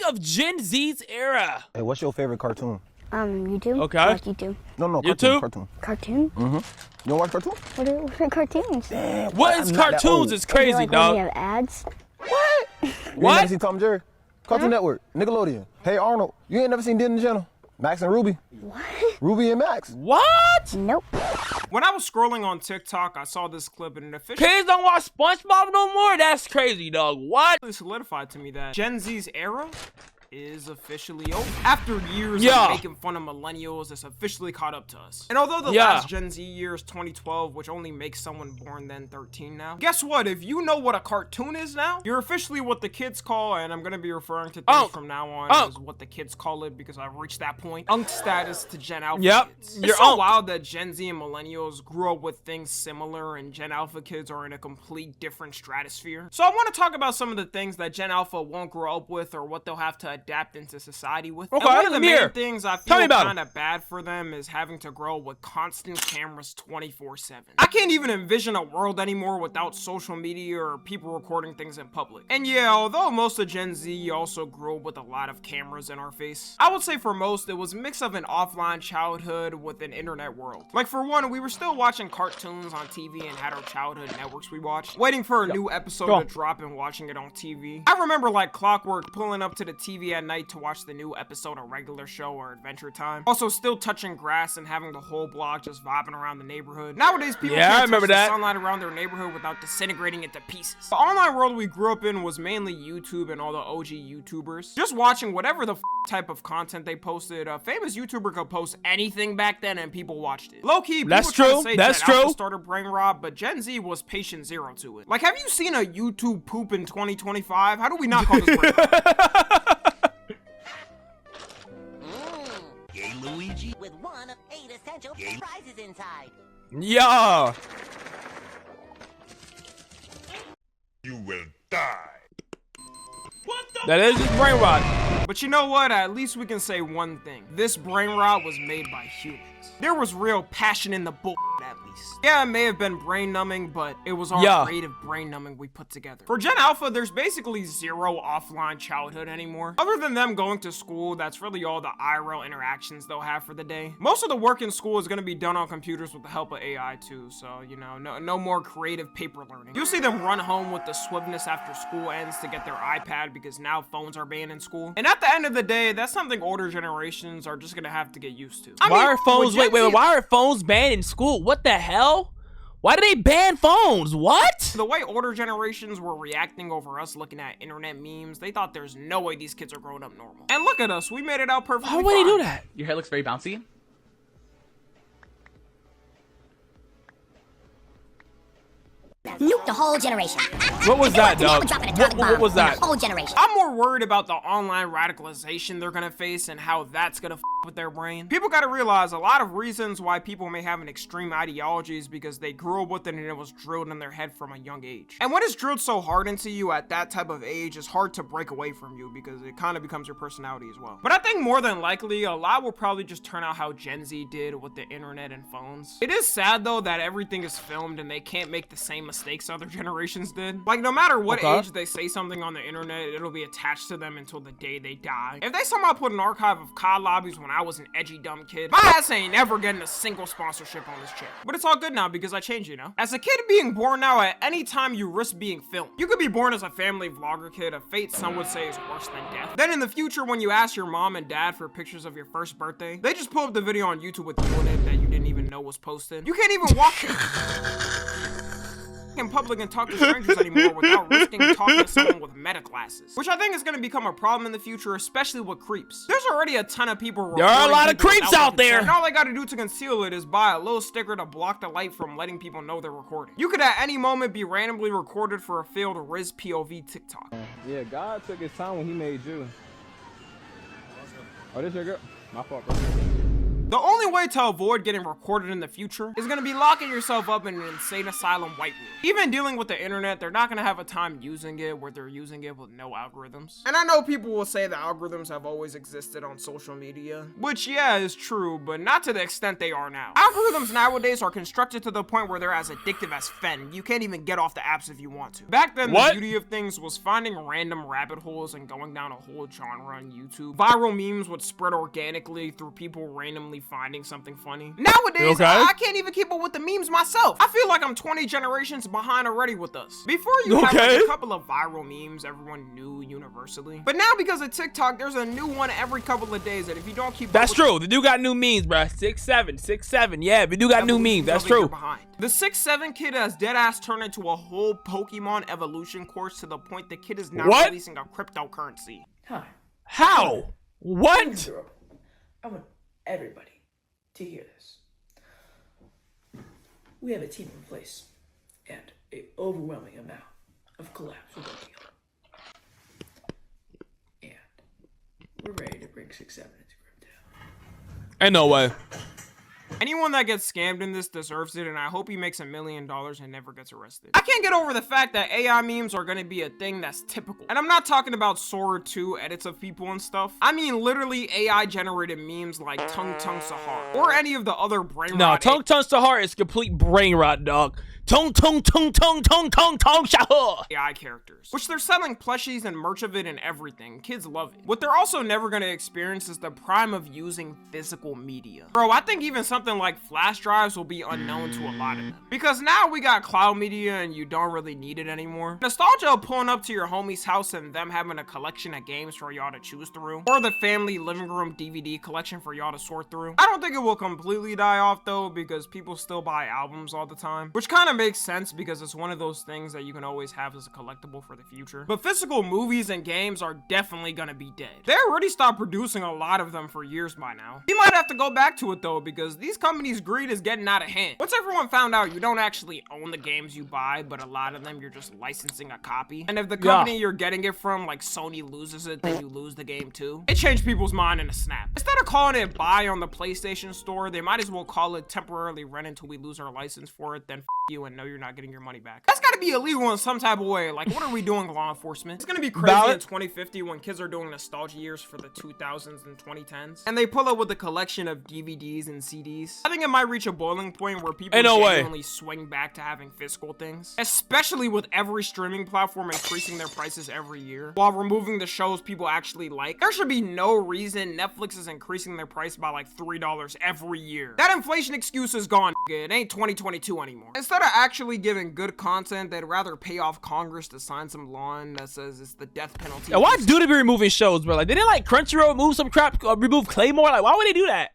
of Gen Z's era. Hey, what's your favorite cartoon? YouTube. Okay. I watch YouTube. No, YouTube? cartoon. Cartoon? Mm-hmm. You don't watch cartoon? What are cartoons? Damn, What is cartoons? It's crazy, like dog. when they have ads? What? You ain't What? never seen Tom and Jerry? Cartoon Network, Nickelodeon. Hey Arnold, you ain't never seen Disney Channel? Max and Ruby. What? Ruby and Max. What? Nope. When I was scrolling on TikTok, I saw this clip and it officially Kids don't watch SpongeBob no more? That's crazy, dog. What? solidified to me that Gen Z's era is officially over. After years Yeah. of making fun of millennials, it's officially caught up to us. And although the Yeah. last Gen Z year is 2012, which only makes someone born then 13 now, guess what? If you know what a cartoon is now, you're officially what the kids call, and I'm gonna be referring to things from now on as what the kids call it because I've reached that point, Unk status to Gen Alpha kids. You're It's so Unk. wild that Gen Z and millennials grew up with things similar, and Gen Alpha kids are in a complete different stratosphere. So I want to talk about some of the things that Gen Alpha won't grow up with or what they'll have to adapt into society with. Okay, And one of the I'm main here. things I Tell me feel about kind of bad for them is having to grow with constant cameras 24/7. I can't even envision a world anymore without social media or people recording things in public. And yeah, although most of Gen Z also grew up with a lot of cameras in our face, I would say for most it was a mix of an offline childhood with an internet world. Like for one, we were still watching cartoons on TV and had our childhood networks we watched, waiting for a new episode to drop and watching it on TV. I remember like clockwork pulling up to the TV at night to watch the new episode of regular show or Adventure Time. Also still touching grass and having the whole block just vibing around the neighborhood. Nowadays people Yeah, I can't remember touch that. the sunlight around their neighborhood without disintegrating into pieces. The online world we grew up in was mainly YouTube and all the OG YouTubers. Just watching whatever the type of content they posted. A famous YouTuber could post anything back then and people watched it. Low-key, people That's try to true. say That's Gen Alpha true. started brain rot, but Gen Z was patient zero to it. Like, have you seen a YouTube poop in 2025? How do we not call this brain rot? Gay Luigi with one of 8 essential prizes inside. Yeah. You will die. That is just brain rot. But you know what? At least we can say one thing. This brain rot was made by humans. There was real passion in the bull, at least. Yeah, it may have been brain numbing, but it was our creative brain numbing we put together. For Gen Alpha, there's basically zero offline childhood anymore. Other than them going to school, that's really all the IRL interactions they'll have for the day. Most of the work in school is going to be done on computers with the help of AI too, so, you know, no more creative paper learning. You'll see them run home with the swiftness after school ends to get their iPad because now phones are banned in school. And at the end of the day, that's something older generations are just going to have to get used to. Why are phones? Wait. Why are phones banned in school? What the hell? Why do they ban phones? What? The way older generations were reacting over us looking at internet memes, they thought there's no way these kids are growing up normal. And look at us, we made it out perfectly Why would they do fine. that? Your hair looks very bouncy. Nuke the whole generation. What was that, dog? Dropping a atomic What bomb was on the that? whole generation. I'm more worried about the online radicalization they're gonna face and how that's gonna with their brain. People gotta realize a lot of reasons why people may have an extreme ideology is because they grew up with it and it was drilled in their head from a young age. And when it's drilled so hard into you at that type of age, it's hard to break away from you because it kind of becomes your personality as well. But I think more than likely, a lot will probably just turn out how Gen Z did with the internet and phones. It is sad though that everything is filmed and they can't make the same mistakes other generations did. Like no matter what age they say something on the internet, it'll be attached to them until the day they die. If they somehow put an archive of COD lobbies when I was an edgy dumb kid, my ass ain't ever getting a single sponsorship on this channel. But it's all good now because I changed, you know? As a kid being born now, at any time you risk being filmed. You could be born as a family vlogger kid, a fate some would say is worse than death. Then in the future, when you ask your mom and dad for pictures of your first birthday, they just pull up the video on YouTube with you in it that you didn't even know was posted. You can't even walk in public and talk to strangers anymore without risking talking to someone with meta glasses, which I think is going to become a problem in the future, especially with creeps. There's already a ton of people. There are a lot of creeps out there, and all they got to do to conceal it is buy a little sticker to block the light from letting people know they're recording. You could at any moment be randomly recorded for a failed Riz POV TikTok. Yeah, God took his time when he made you. Oh, this your girl? My fault, bro. The only way to avoid getting recorded in the future is gonna be locking yourself up in an insane asylum white room. Even dealing with the internet, they're not gonna have a time using it where they're using it with no algorithms. And I know people will say that algorithms have always existed on social media, which yeah, is true, but not to the extent they are now. Algorithms nowadays are constructed to the point where they're as addictive as fen. You can't even get off the apps if you want to. Back then, the beauty of things was finding random rabbit holes and going down a whole genre on YouTube. Viral memes would spread organically through people randomly finding something funny. Nowadays, I can't even keep up with the memes myself. I feel like I'm 20 generations behind already with us. Before you had like a couple of viral memes everyone knew universally. But now because of TikTok, there's a new one every couple of days, and if you don't keep That's true. They do got new memes, bro. 6'7". Yeah, we do got new memes. That's true. The 6'7" kid has deadass turned into a whole Pokemon evolution course to the point the kid is now releasing a cryptocurrency. Hi. How? What? I want everybody to hear this. We have a team in place and an overwhelming amount of collabs we're working on. And we're ready to bring 6'7" into crypto. Ain't no way. Anyone that gets scammed in this deserves it, and I hope he makes $1 million and never gets arrested. I can't get over the fact that AI memes are gonna be a thing that's typical. And I'm not talking about Sora 2 edits of people and stuff. I mean literally AI generated memes like Tung Tung Sahar or any of the other brain rot. No, Tung Tung Sahar is complete brain rot, dog. Tung Tung Tung Tung Tung Tung Tung Sahar. AI characters, which they're selling plushies and merch of it and everything. Kids love it. What they're also never gonna experience is the prime of using physical media. Bro, I think even something like flash drives will be unknown to a lot of them. Because now we got cloud media and you don't really need it anymore. Nostalgia of pulling up to your homie's house and them having a collection of games for y'all to choose through. Or the family living room DVD collection for y'all to sort through. I don't think it will completely die off though, because people still buy albums all the time. Which kind of makes sense because it's one of those things that you can always have as a collectible for the future. But physical movies and games are definitely gonna be dead. They already stopped producing a lot of them for years by now. You might have to go back to it though, because these companies' greed is getting out of hand. Once everyone found out you don't actually own the games you buy, but a lot of them you're just licensing a copy. And if the company you're getting it from, like Sony, loses it, then you lose the game too. It changed people's mind in a snap. Instead of calling it buy on the PlayStation Store, they might as well call it temporarily rent until we lose our license for it, then f you and know you're not getting your money back. That's gotta be illegal in some type of way. Like, what are we doing, law enforcement? It's gonna be crazy in 2050 when kids are doing nostalgia years for the 2000s and 2010s. And they pull up with a collection of DVDs and CDs. I think it might reach a boiling point where people genuinely swing back to having physical things. Especially with every streaming platform increasing their prices every year, while removing the shows people actually like. There should be no reason Netflix is increasing their price by like $3 every year. That inflation excuse is gone, it ain't 2022 anymore. Instead of actually giving good content, they'd rather pay off Congress to sign some law that says it's the death penalty. Yeah, why do they be removing shows, bro? Like, they didn't like Crunchyroll remove some crap, remove Claymore? Like, why would they do that?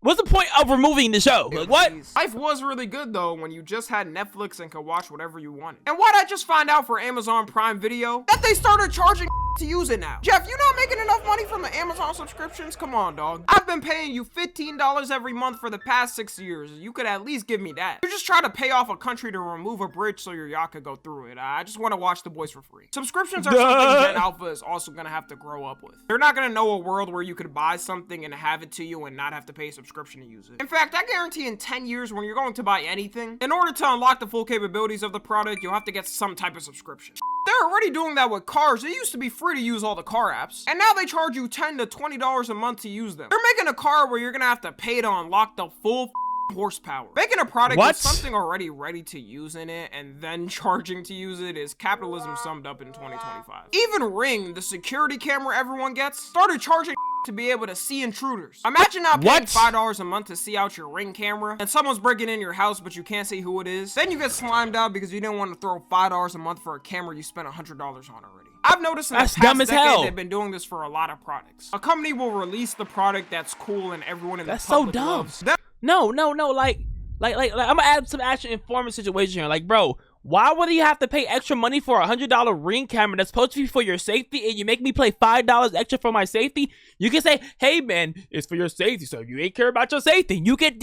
What's the point of removing the show? Like, what? Life was really good though when you just had Netflix and could watch whatever you wanted. And why'd I just find out for Amazon Prime Video that they started charging to use it now? Jeff, you not making enough money from the Amazon subscriptions? Come on, dog. I've been paying you $15 every month for the past 6 years. You could at least give me that. You're just trying to pay off a country to remove a bridge so your yacht could go through it. I just want to watch The Boys for free. Subscriptions are something Gen Alpha is also gonna have to grow up with. They're not gonna know a world where you could buy something and have it to you and not have to pay a subscription to use it. In fact, I guarantee in 10 years when you're going to buy anything, in order to unlock the full capabilities of the product, you'll have to get some type of subscription. They're already doing that with cars. It used to be free to use all the car apps, and now they charge you $10 to $20 a month to use them. They're making a car where you're gonna have to pay to unlock the full horsepower. Making a product with something already ready to use in it and then charging to use it is capitalism summed up in 2025. Even Ring, the security camera everyone gets, started charging to be able to see intruders. Imagine not paying $5 a month to see out your Ring camera and someone's breaking in your house but you can't see who it is. Then you get slimed out because you didn't want to throw $5 a month for a camera you spent $100 on already. I've noticed in the past decade they've been doing this for a lot of products. A company will release the product that's cool and everyone in the public loves. That's so dumb. No, like I'm gonna add some action informant situation here. Like, bro, why would you have to pay extra money for a $100 Ring camera that's supposed to be for your safety and you make me pay $5 extra for my safety? You can say, hey man, it's for your safety, so if you ain't care about your safety, you get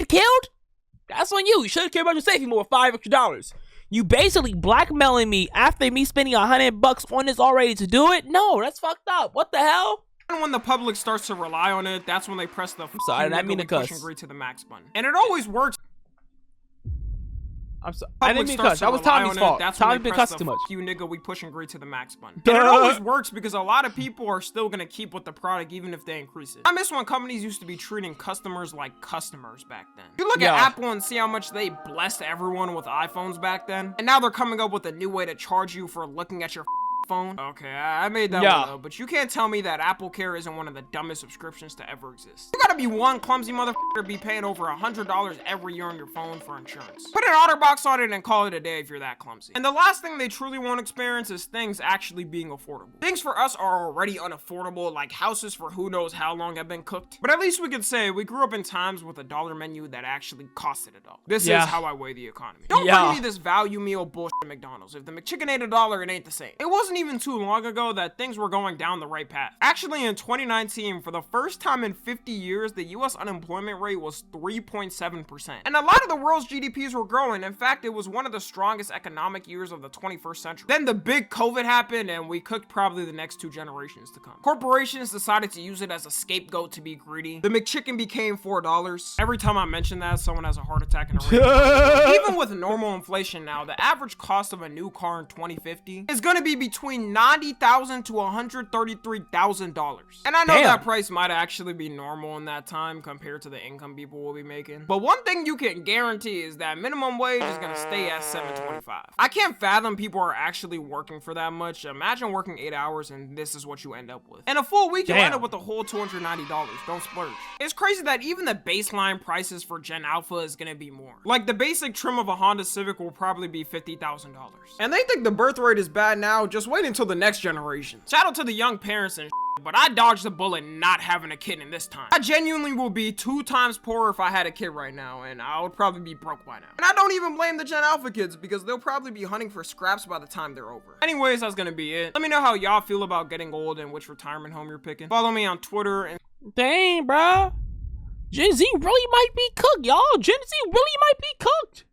killed? That's on you. You should care about your safety more with $5 extra. You basically blackmailing me after me spending $100 on this already to do it? No, that's fucked up. What the hell? And when the public starts to rely on it, that's when they press the sorry, I didn't mean to push cuss. and agree to the max button. And it always works. I'm sorry. I didn't mean to cuss. That was Tommy's fault. Tommy been cussing too much. You nigga, we push and agree to the max button. And it always works because a lot of people are still gonna keep with the product even if they increase it. I miss when companies used to be treating customers like customers back then. You look at Apple and see how much they blessed everyone with iPhones back then. And now they're coming up with a new way to charge you for looking at your phone. Okay, I made that one though, but you can't tell me that Apple Care isn't one of the dumbest subscriptions to ever exist. You gotta be one clumsy motherfucker to be paying over $100 every year on your phone for insurance. Put an OtterBox on it and call it a day if you're that clumsy. And the last thing they truly won't experience is things actually being affordable. Things for us are already unaffordable, like houses for who knows how long have been cooked. But at least we could say we grew up in times with a dollar menu that actually costed $1. This is how I weigh the economy. Don't bring me this value meal bullshit at McDonald's. If the McChicken ain't $1, it ain't the same. It wasn't even too long ago that things were going down the right path. Actually, in 2019, for the first time in 50 years, the US unemployment rate was 3.7%. And a lot of the world's GDPs were growing. In fact, it was one of the strongest economic years of the 21st century. Then the big COVID happened and we cooked probably the next 2 generations to come. Corporations decided to use it as a scapegoat to be greedy. The McChicken became $4. Every time I mention that, someone has a heart attack in a ring. Even with normal inflation now, the average cost of a new car in 2050 is going to be between $90,000 to $133,000. And I know that price might actually be normal in that time compared to the income people will be making. But one thing you can guarantee is that minimum wage is going to stay at $7.25. I can't fathom people are actually working for that much. Imagine working 8 hours and this is what you end up with. In a full week, you end up with a whole $290. Don't splurge. It's crazy that even the baseline prices for Gen Alpha is going to be more. Like the basic trim of a Honda Civic will probably be $50,000. And they think the birth rate is bad now. Just wait until the next generation. Shout out to the young parents and but I dodged the bullet not having a kid in this time. I genuinely will be 2 times poorer if I had a kid right now, and I would probably be broke by now. And I don't even blame the Gen Alpha kids because they'll probably be hunting for scraps by the time they're over. Anyways, that's gonna be it. Let me know how y'all feel about getting old and which retirement home you're picking. Follow me on Twitter and dang, bro. Gen Z really might be cooked, y'all. Gen Z really might be cooked.